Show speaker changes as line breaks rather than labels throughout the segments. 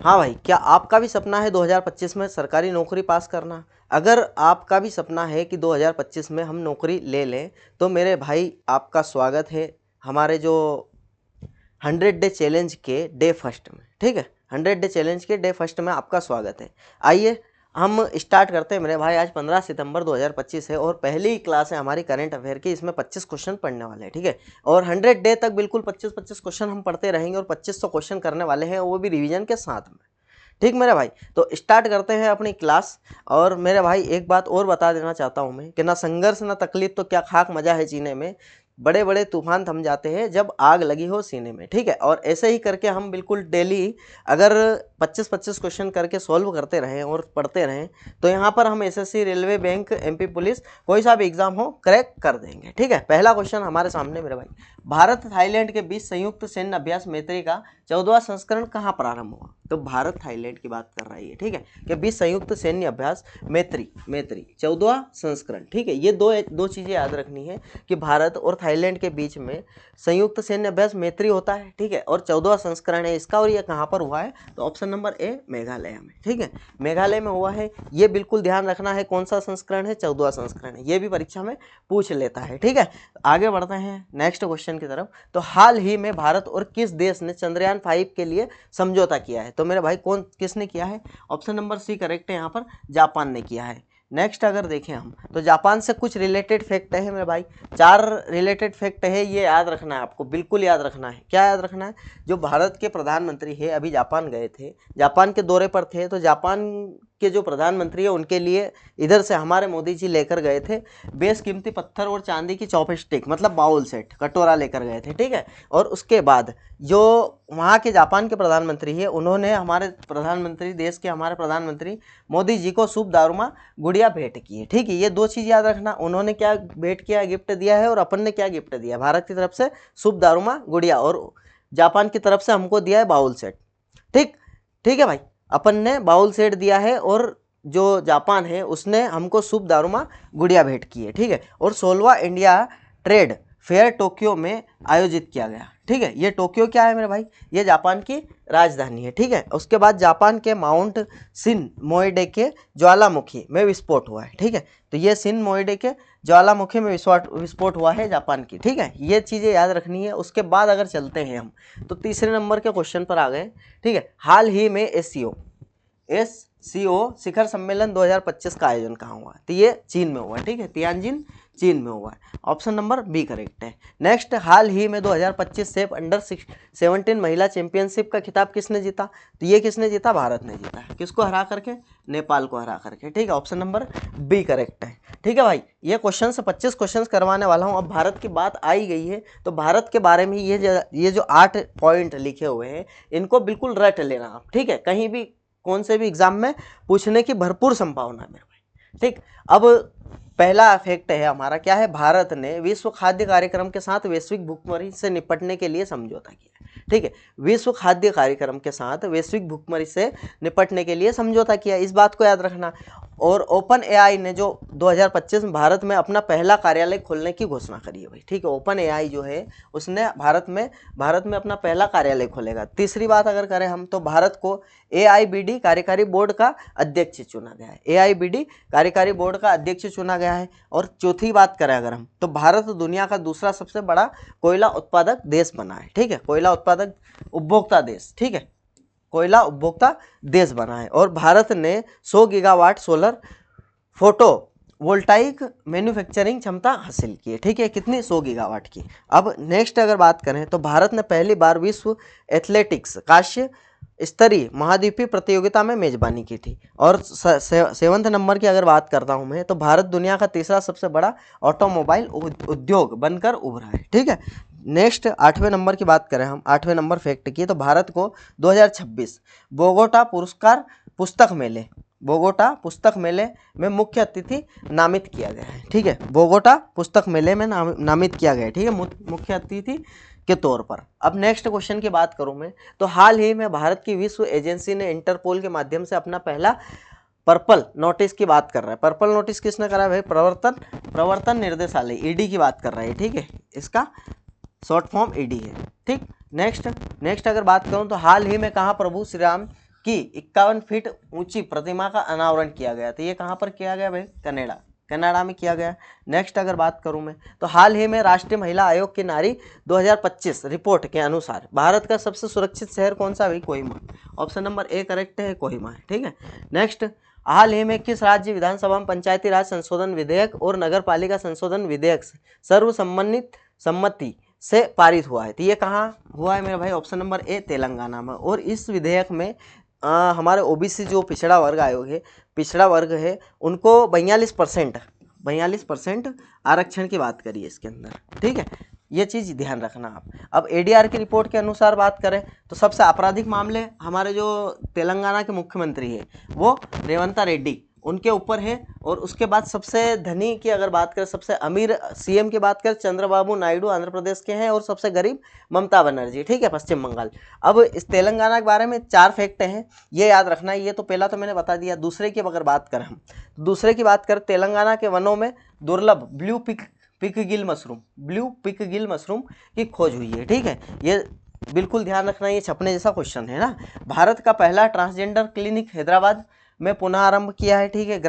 हाँ भाई, क्या आपका भी सपना है 2025 में सरकारी नौकरी पास करना? अगर आपका भी सपना है कि 2025 में हम नौकरी ले लें, तो मेरे भाई आपका स्वागत है हमारे जो 100 डे चैलेंज के डे फर्स्ट में। ठीक है, 100 डे चैलेंज के डे फर्स्ट में आपका स्वागत है। आइए हम स्टार्ट करते हैं मेरे भाई। आज 15 सितंबर 2025 है और पहली क्लास है हमारी करंट अफेयर की। इसमें 25 क्वेश्चन पढ़ने वाले हैं। ठीक है, और 100 डे तक बिल्कुल 25-25 क्वेश्चन हम पढ़ते रहेंगे और 2500 क्वेश्चन करने वाले हैं, वो भी रिवीजन के साथ में। ठीक मेरे भाई, तो स्टार्ट करते हैं अपनी क्लास। और मेरे भाई एक बात और बता देना चाहता हूँ मैं कि ना संघर्ष ना तकलीफ तो क्या खाक मजा है जीने में, बड़े बड़े तूफान थम जाते हैं जब आग लगी हो सीने में। ठीक है, और ऐसे ही करके हम बिल्कुल डेली अगर 25-25 क्वेश्चन करके सॉल्व करते रहें और पढ़ते रहें, तो यहाँ पर हम SSC, railway, bank, MP police, कोई सा भी एग्जाम हो क्रैक कर देंगे। ठीक है, पहला क्वेश्चन हमारे सामने मेरे भाई, भारत थाईलैंड के बीच संयुक्त सैन्य अभ्यास मैत्री का 14वां संस्करण कहाँ प्रारंभ हुआ? तो भारत थाईलैंड की बात कर रही है। ठीक है, कि बीच संयुक्त सैन्य अभ्यास मैत्री 14वां संस्करण। ठीक है, ये दो चीजें याद रखनी है कि भारत और थाईलैंड के बीच में संयुक्त सैन्य अभ्यास मैत्री होता है। ठीक है, और 14वां संस्करण है इसका, और ये कहाँ पर हुआ है? तो ऑप्शन नंबर ए, मेघालय में। ठीक है, मेघालय में हुआ है। ये बिल्कुल ध्यान रखना है, कौन सा संस्करण है? 14वां संस्करण है। ये भी परीक्षा में पूछ लेता है। ठीक है, आगे बढ़ते हैं नेक्स्ट क्वेश्चन की तरफ। तो हाल ही में भारत और किस देश ने चंद्रयान 5 के लिए समझौता किया है? तो मेरे भाई किसने किया है? ऑप्शन नंबर सी करेक्ट है, यहाँ पर जापान ने किया है। नेक्स्ट अगर देखें हम, तो जापान से कुछ रिलेटेड फैक्ट है मेरे भाई, 4 रिलेटेड फैक्ट है, ये याद रखना है आपको, बिल्कुल याद रखना है। क्या याद रखना है? जो भारत के प्रधानमंत्री है अभी जापान गए थे, जापान के दौरे पर थे, तो जापान के जो प्रधानमंत्री है उनके लिए इधर से हमारे मोदी जी लेकर गए थे बेशकीमती पत्थर और चांदी की चॉपस्टिक, मतलब बाउल सेट, कटोरा लेकर गए थे। ठीक है, और उसके बाद जो वहाँ के जापान के प्रधानमंत्री है, उन्होंने हमारे प्रधानमंत्री, देश के हमारे प्रधानमंत्री मोदी जी को शुभ दारुमा गुड़िया भेंट की है। ठीक है, ये दो चीज़ याद रखना, उन्होंने क्या भेंट किया, गिफ्ट दिया है, और अपन ने क्या गिफ्ट दिया? भारत की तरफ से शुभ दारुमा गुड़िया, और जापान की तरफ से हमको दिया है बाउल सेट। ठीक ठीक है भाई, अपन ने बाउल सेट दिया है और जो जापान है उसने हमको शुभ दारुमा गुड़िया भेंट की है। ठीक है, और 16वां इंडिया ट्रेड फेयर टोक्यो में आयोजित किया गया। ठीक है, ये टोक्यो क्या है मेरे भाई? ये जापान की राजधानी है। ठीक है, उसके बाद जापान के माउंट सिन मोइडे के ज्वालामुखी में विस्फोट हुआ है। ठीक है, तो ये सिन मोइडे के ज्वालामुखी में विस्फोट हुआ है जापान की। ठीक है, ये चीज़ें याद रखनी है। उसके बाद अगर चलते हैं हम, तो तीसरे नंबर के क्वेश्चन पर आ गए। ठीक है, हाल ही में एससीओ शिखर सम्मेलन 2025 का आयोजन कहाँ हुआ? तो ये चीन में हुआ है। ठीक है, तियानजिन चीन में हुआ है। ऑप्शन नंबर बी करेक्ट है। नेक्स्ट, हाल ही में 2025 सेफ अंडर 17 महिला चैंपियनशिप का खिताब किसने जीता? तो ये किसने जीता? भारत ने जीता है। किसको हरा करके? नेपाल को हरा करके। ठीक है, ऑप्शन नंबर बी करेक्ट है। ठीक है भाई, ये क्वेश्चन से 25 क्वेश्चन करवाने वाला हूँ। अब भारत की बात आई गई है, तो भारत के बारे में ये जो 8 पॉइंट लिखे हुए हैं, इनको बिल्कुल रट लेना आप। ठीक है, कहीं भी कौन से भी एग्जाम में पूछने की भरपूर संभावना है मेरे भाई। ठीक, अब पहला फैक्ट है हमारा, क्या है? भारत ने विश्व खाद्य कार्यक्रम के साथ वैश्विक भुखमरी से निपटने के लिए समझौता किया। ठीक है, विश्व खाद्य कार्यक्रम के साथ वैश्विक भुखमरी से निपटने के लिए समझौता किया, इस बात को याद रखना। और ओपन एआई ने जो 2025 में भारत में अपना पहला कार्यालय खोलने की घोषणा करी है भाई। ठीक है, ओपन एआई जो है उसने भारत में अपना पहला कार्यालय खोलेगा। तीसरी बात अगर करें हम, तो भारत को एआईबीडी कार्यकारी बोर्ड का अध्यक्ष चुना गया है। एआईबीडी कार्यकारी बोर्ड का अध्यक्ष चुना गया है। और चौथी बात करें अगर हम, तो भारत दुनिया का दूसरा सबसे बड़ा कोयला उत्पादक देश बना है। ठीक है, कोयला उत्पादक उपभोक्ता देश। ठीक है, कोयला उपभोक्ता देश बना है। और भारत ने 100 gigawatt solar photo voltaic manufacturing क्षमता हासिल की है। ठीक है, कितनी? 100 गीगावाट की। अब नेक्स्ट अगर बात करें, तो भारत ने पहली बार विश्व एथलेटिक्स कांस्य स्तरीय महाद्वीपीय प्रतियोगिता में मेजबानी की थी। और 7वें नंबर की अगर बात करता हूं मैं, तो भारत दुनिया का तीसरा सबसे बड़ा ऑटोमोबाइल उद्योग बनकर उभरा है। ठीक है, नेक्स्ट 8वें नंबर की बात करें हम, 8वें नंबर फैक्ट की, तो भारत को 2026 बोगोटा पुस्तक मेले में मुख्य अतिथि नामित किया गया है। ठीक है, बोगोटा पुस्तक मेले में नामित किया गया है। ठीक है, मुख्य अतिथि के तौर पर। अब नेक्स्ट क्वेश्चन की बात करूं मैं, तो हाल ही में भारत की विश्व एजेंसी ने इंटरपोल के माध्यम से अपना पहला पर्पल नोटिस की बात कर रहा है। पर्पल नोटिस किसने करा भाई? प्रवर्तन निर्देशालय, ईडी की बात कर रहा है। ठीक है, इसका शॉर्ट फॉर्म ईडी है। ठीक, नेक्स्ट अगर बात करूं, तो हाल ही में कहाँ प्रभु श्री राम की 51 फीट ऊंची प्रतिमा का अनावरण किया गया। तो ये कहाँ पर किया गया भाई? कनाडा में किया गया। नेक्स्ट अगर बात करूं मैं, तो हाल ही में राष्ट्रीय महिला आयोग की नारी 2025 रिपोर्ट के अनुसार भारत का सबसे सुरक्षित शहर कौन सा? भाई Kohima. Option number A correct है, कोहिमा है। ठीक है। नेक्स्ट, हाल ही में किस राज्य विधानसभा में पंचायती राज संशोधन विधेयक और नगर पालिका संशोधन विधेयक सर्वसम्मति से पारित हुआ है? तो ये कहाँ हुआ है मेरे भाई? ऑप्शन नंबर ए तेलंगाना में। और इस विधेयक में हमारे ओबीसी जो पिछड़ा वर्ग है उनको 42% आरक्षण की बात करिए इसके अंदर। ठीक है, ये चीज़ ध्यान रखना आप। अब एडीआर की रिपोर्ट के अनुसार बात करें तो सबसे आपराधिक मामले हमारे जो तेलंगाना के मुख्यमंत्री है वो रेवंत रेड्डी, उनके ऊपर है। और उसके बाद सबसे धनी की अगर बात करें, सबसे अमीर सीएम की बात करें, चंद्रबाबू नायडू आंध्र प्रदेश के हैं। और सबसे गरीब ममता बनर्जी, ठीक है, पश्चिम बंगाल। अब इस तेलंगाना के बारे में 4 फैक्ट हैं, ये याद रखना है। ये तो पहला तो मैंने बता दिया। दूसरे की अगर बात करें हम, दूसरे की बात करें, तेलंगाना के वनों में दुर्लभ ब्लू पिकगिल मशरूम की खोज हुई है। ठीक है, ये बिल्कुल ध्यान रखना, ये छपने जैसा क्वेश्चन है ना। भारत का पहला ट्रांसजेंडर क्लिनिक हैदराबाद में पुनः आरंभ किया है। ठीक है,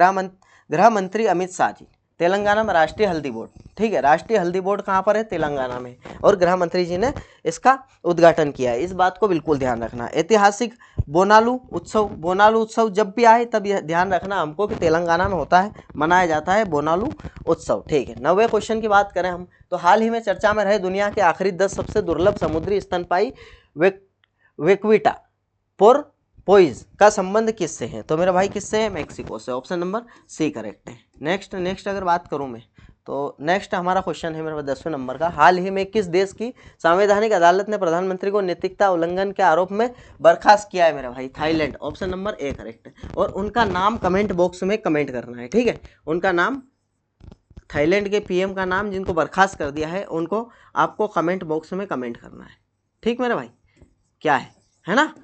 गृह मंत्री अमित शाह जी। तेलंगाना में राष्ट्रीय हल्दी बोर्ड, ठीक है, राष्ट्रीय हल्दी बोर्ड कहाँ पर है? तेलंगाना में। और गृह मंत्री जी ने इसका उद्घाटन किया है। इस बात को बिल्कुल ध्यान रखना। ऐतिहासिक बोनालू उत्सव जब भी आए तब यह ध्यान रखना हमको कि तेलंगाना में होता है, मनाया जाता है बोनालू उत्सव। ठीक है, 90वें क्वेश्चन की बात करें हम, तो हाल ही में चर्चा में रहे दुनिया के आखिरी 10 सबसे दुर्लभ समुद्री स्तनपायी वेक्विटा पोर्पोइज का संबंध किससे है? तो मेरा भाई किससे है? मैक्सिको से। ऑप्शन नंबर सी करेक्ट है। नेक्स्ट अगर बात करूं मैं, तो नेक्स्ट हमारा क्वेश्चन है मेरे पास 10वें नंबर का। हाल ही में किस देश की संवैधानिक अदालत ने प्रधानमंत्री को नैतिकता उल्लंघन के आरोप में बर्खास्त किया है? मेरा भाई Thailand. Option number A correct है। और उनका नाम कमेंट बॉक्स में कमेंट करना है। ठीक है, उनका नाम, थाईलैंड के पीएम का नाम जिनको बर्खास्त कर दिया है उनको आपको कमेंट बॉक्स में कमेंट करना है। ठीक मेरे भाई, क्या है ना,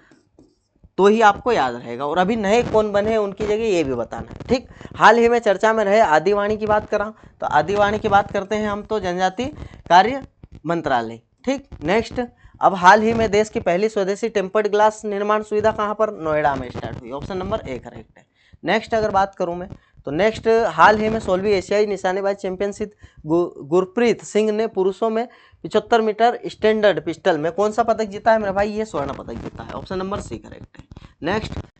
तो ही आपको याद रहेगा। और अभी नए कौन बने उनकी जगह ये भी बताना है। ठीक, हाल ही में चर्चा में रहे आदिवाणी की बात करा, तो आदिवाणी की बात करते हैं हम तो जनजाति कार्य मंत्रालय। ठीक, नेक्स्ट, अब हाल ही में देश की पहली स्वदेशी टेम्पर्ड ग्लास निर्माण सुविधा कहाँ पर? नोएडा में स्टार्ट हुई। ऑप्शन नंबर ए करेक्ट है। नेक्स्ट अगर बात करूं मैं, तो नेक्स्ट, हाल ही में 16वीं एशियाई निशानेबाजी चैंपियनशिप गुरप्रीत सिंह ने पुरुषों में 75 मीटर स्टैंडर्ड पिस्टल में कौन सा पदक जीता है? मेरा भाई ये स्वर्ण पदक जीता है। ऑप्शन नंबर सी करेक्ट है।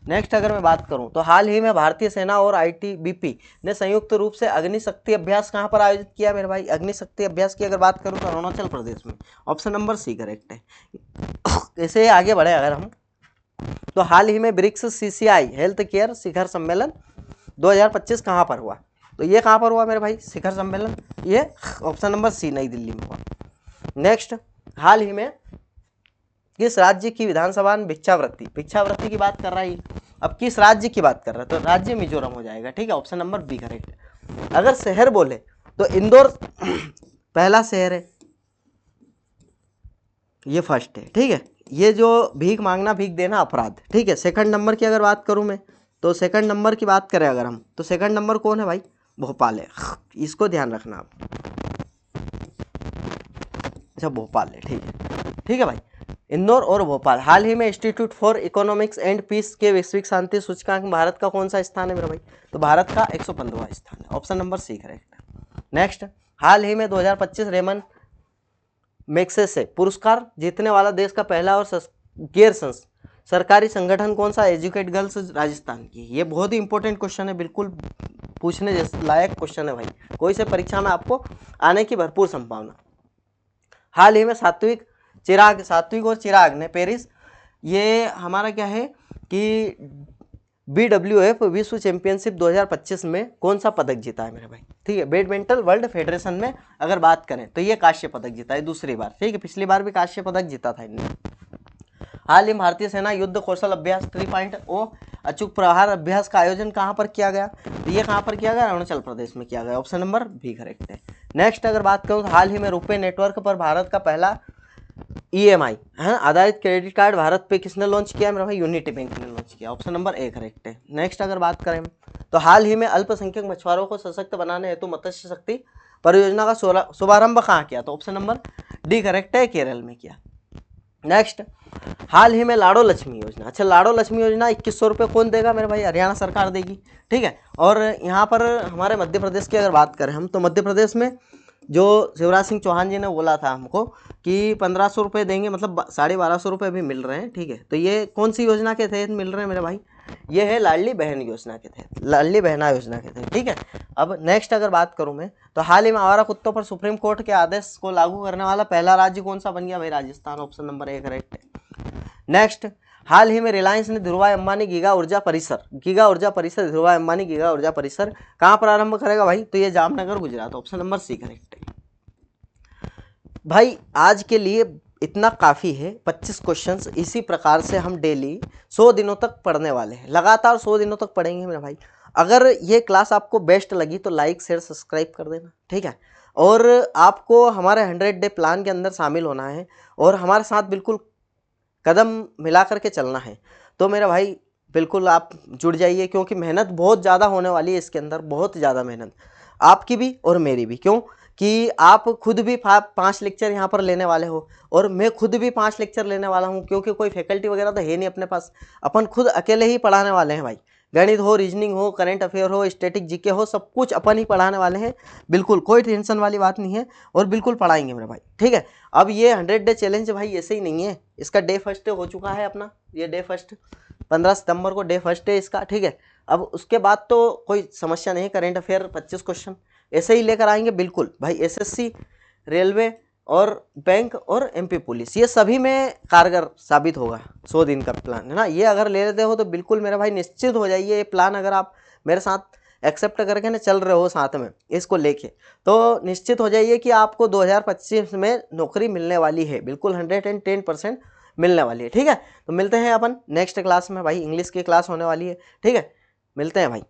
नेक्स्ट अगर मैं बात करूं, तो हाल ही में भारतीय सेना और आईटीबीपी ने संयुक्त रूप से अग्निशक्ति अभ्यास कहां पर आयोजित किया? मेरे भाई अग्निशक्ति अभ्यास की अगर बात करूं तो अरुणाचल प्रदेश में। ऑप्शन नंबर सी करेक्ट है। ऐसे आगे बढ़े अगर हम, तो हाल ही में ब्रिक्स सीसीआई हेल्थ केयर शिखर सम्मेलन 2025 कहाँ पर हुआ? तो ये कहाँ पर हुआ मेरे भाई? शिखर सम्मेलन, ये ऑप्शन नंबर सी नई दिल्ली में हुआ। नेक्स्ट, हाल ही में किस राज्य की विधानसभा में भिक्षावृत्ति की बात कर रहा है? अब किस राज्य की बात कर रहा है? तो राज्य मिजोरम हो जाएगा। ठीक है, ऑप्शन नंबर बी करेक्ट है। अगर शहर बोले तो इंदौर पहला शहर है, ये फर्स्ट है। ठीक है, ये जो भीख मांगना, भीख देना अपराध। ठीक है, सेकंड नंबर की अगर बात करूं मैं, तो सेकंड नंबर की बात करें अगर हम, तो सेकंड नंबर कौन है भाई? भोपाल है। इसको ध्यान रखना आप। अच्छा, भोपाल है। ठीक है भाई, इंदौर और भोपाल। हाल ही में Institute for Economics and Peace के वैश्विक शांति सूचकांक में भारत का कौन सा स्थान है मेरा भाई? तो भारत का 115वां स्थान है। ऑप्शन नंबर सी करेक्ट है। नेक्स्ट, हाल ही में 2025 रेमन मैग्सेसे पुरस्कार जीतने वाला देश का पहला और गैर सरकारी संगठन कौन सा? एजुकेट गर्ल्स राजस्थान की। ये बहुत ही इंपॉर्टेंट क्वेश्चन है, बिल्कुल पूछने जैसे लायक क्वेश्चन है भाई, कोई से परीक्षा में आपको आने की भरपूर संभावना। हाल ही में सात्विक और चिराग ने पेरिस, ये हमारा क्या है कि BWF विश्व चैंपियनशिप 2025 में कौन सा पदक जीता है मेरे भाई? ठीक है, बैडमिंटन वर्ल्ड फेडरेशन में अगर बात करें तो ये कांस्य पदक जीता है दूसरी बार। ठीक है, पिछली बार भी कांस्य पदक जीता था इन्होंने। हाल ही भारतीय सेना युद्ध कौशल अभ्यास 3.0 अचूक प्रहार अभ्यास का आयोजन कहां पर किया गया? तो ये कहां पर किया गया? अरुणाचल प्रदेश में किया गया। ऑप्शन नंबर बी करेक्ट है। नेक्स्ट अगर बात करूं, तो हाल ही में रुपे नेटवर्क पर भारत का पहला EMI है आधारित क्रेडिट कार्ड भारत पे किसने लॉन्च किया? मेरा भाई यूनिटी बैंक ने लॉन्च किया। ऑप्शन नंबर ए करेक्ट है। नेक्स्ट अगर बात करें, तो हाल ही में अल्पसंख्यक मछुआरों को सशक्त बनाने हेतु मत्स्य शक्ति परियोजना का शुभारंभ कहाँ किया? तो ऑप्शन नंबर डी करेक्ट है, केरल में किया। नेक्स्ट, हाल ही में लाड़ो लक्ष्मी योजना। अच्छा, लाड़ो लक्ष्मी योजना 2100 रुपये कौन देगा मेरे भाई? हरियाणा सरकार देगी, ठीक है। और यहाँ पर हमारे मध्य प्रदेश की अगर बात करें हम, तो मध्य प्रदेश में जो शिवराज सिंह चौहान जी ने बोला था हमको कि 1500 रुपये देंगे, मतलब 1250 रुपये अभी मिल रहे हैं, ठीक है। तो ये कौन सी योजना के तहत मिल रहे हैं मेरे भाई? ये है लाडली बहन योजना के तहत, लाडली बहना योजना के तहत, ठीक है। अब नेक्स्ट अगर बात करूं मैं, तो हाल ही में आवारा कुत्तों पर सुप्रीम कोर्ट के आदेश को लागू करने वाला पहला राज्य कौन सा बन गया भाई? राजस्थान, ऑप्शन नंबर 1 करेक्ट है। नेक्स्ट, हाल ही में रिलायंस ने धीरूभाई अंबानी गीगा ऊर्जा परिसर धीरूभाई अंबानी गीगा ऊर्जा परिसर कहाँ प्रारंभ करेगा भाई? तो ये Jamnagar, Gujarat, option number C correct है। भाई आज के लिए इतना काफ़ी है, 25 क्वेश्चंस इसी प्रकार से हम डेली 100 दिनों तक पढ़ने वाले हैं, लगातार 100 दिनों तक पढ़ेंगे मेरे भाई। अगर ये क्लास आपको बेस्ट लगी तो लाइक शेयर सब्सक्राइब कर देना, ठीक है। और आपको हमारे 100 डे प्लान के अंदर शामिल होना है और हमारे साथ बिल्कुल कदम मिला करके चलना है, तो मेरे भाई बिल्कुल आप जुड़ जाइए, क्योंकि मेहनत बहुत ज़्यादा होने वाली है इसके अंदर, बहुत ज़्यादा मेहनत आपकी भी और मेरी भी। क्यों कि आप खुद भी 5 लेक्चर यहाँ पर लेने वाले हो और मैं खुद भी 5 लेक्चर लेने वाला हूँ, क्योंकि कोई फैकल्टी वगैरह तो है नहीं अपने पास, अपन खुद अकेले ही पढ़ाने वाले हैं भाई। गणित हो, रीजनिंग हो, करंट अफेयर हो, स्टैटिक जीके हो, सब कुछ अपन ही पढ़ाने वाले हैं, बिल्कुल कोई टेंशन वाली बात नहीं है, और बिल्कुल पढ़ाएंगे मेरे भाई, ठीक है। अब ये 100 डे चैलेंज भाई ऐसे ही नहीं है, इसका डे फर्स्ट हो चुका है अपना, ये डे फर्स्ट 15 सितंबर को डे फर्स्ट है इसका, ठीक है। अब उसके बाद तो कोई समस्या नहीं, करंट अफेयर 25 क्वेश्चन ऐसे ही लेकर आएंगे बिल्कुल भाई। एसएससी, रेलवे और बैंक और एमपी पुलिस, ये सभी में कारगर साबित होगा 100 दिन का प्लान, है ना। ये अगर ले लेते हो तो बिल्कुल मेरे भाई निश्चित हो जाइए, ये प्लान अगर आप मेरे साथ एक्सेप्ट करके ना चल रहे हो साथ में इसको लेके, तो निश्चित हो जाइए कि आपको 2025 में नौकरी मिलने वाली है, बिल्कुल 110% मिलने वाली है, ठीक है। तो मिलते हैं अपन नेक्स्ट क्लास में भाई, इंग्लिश की क्लास होने वाली है, ठीक है। मिलते हैं भाई।